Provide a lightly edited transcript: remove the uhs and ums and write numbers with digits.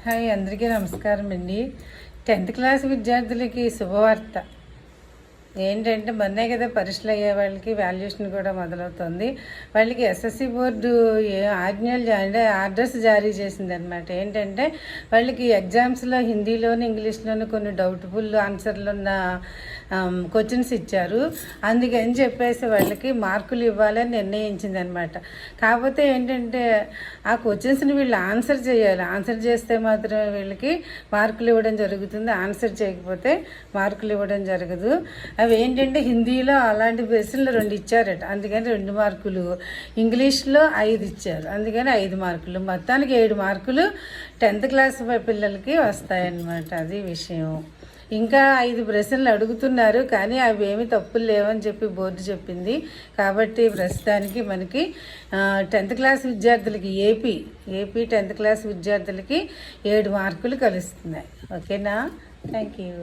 Hi, అందరికీ నమస్కారం అండి. 10th క్లాస్ విద్యార్థులకి శుభవార్త ఏంటంటే, మొన్నే కదా పరీక్షలు అయ్యే వాళ్ళకి వాల్యుయేషన్ కూడా మొదలవుతుంది. వాళ్ళకి ఎస్ఎస్సి బోర్డు ఆర్డర్స్ జారీ చేసిందనమాట. ఏంటంటే వాళ్ళకి ఎగ్జామ్స్లో హిందీలోను ఇంగ్లీష్లోను కొన్ని డౌట్ఫుల్ ఆన్సర్లు ఉన్న క్వశ్చన్స్ ఇచ్చారు. అందుకని చెప్పేసి వాళ్ళకి మార్కులు ఇవ్వాలని నిర్ణయించింది అనమాట. కాకపోతే ఏంటంటే ఆ క్వశ్చన్స్ని వీళ్ళు ఆన్సర్ చేయాలి. ఆన్సర్ చేస్తే మాత్రమే వీళ్ళకి మార్కులు ఇవ్వడం జరుగుతుంది. ఆన్సర్ చేయకపోతే మార్కులు ఇవ్వడం జరగదు. అవి ఏంటంటే హిందీలో అలాంటి ప్రశ్నలు 2 ఇచ్చారట, అందుకని 2 మార్కులు. ఇంగ్లీష్లో 5 ఇచ్చారు, అందుకని 5 మార్కులు. మొత్తానికి 7 మార్కులు 10th క్లాస్ పిల్లలకి వస్తాయన్నమాట. అది విషయం. ఇంకా 5 ప్రశ్నలు అడుగుతున్నారు, కానీ అవి ఏమి తప్పులు లేవని చెప్పి బోర్డు చెప్పింది. కాబట్టి ప్రస్తుతానికి మనకి 10th క్లాస్ విద్యార్థులకి ఏపీ 10th క్లాస్ విద్యార్థులకి 7 మార్కులు కలుస్తున్నాయి. ఓకేనా? Thank you.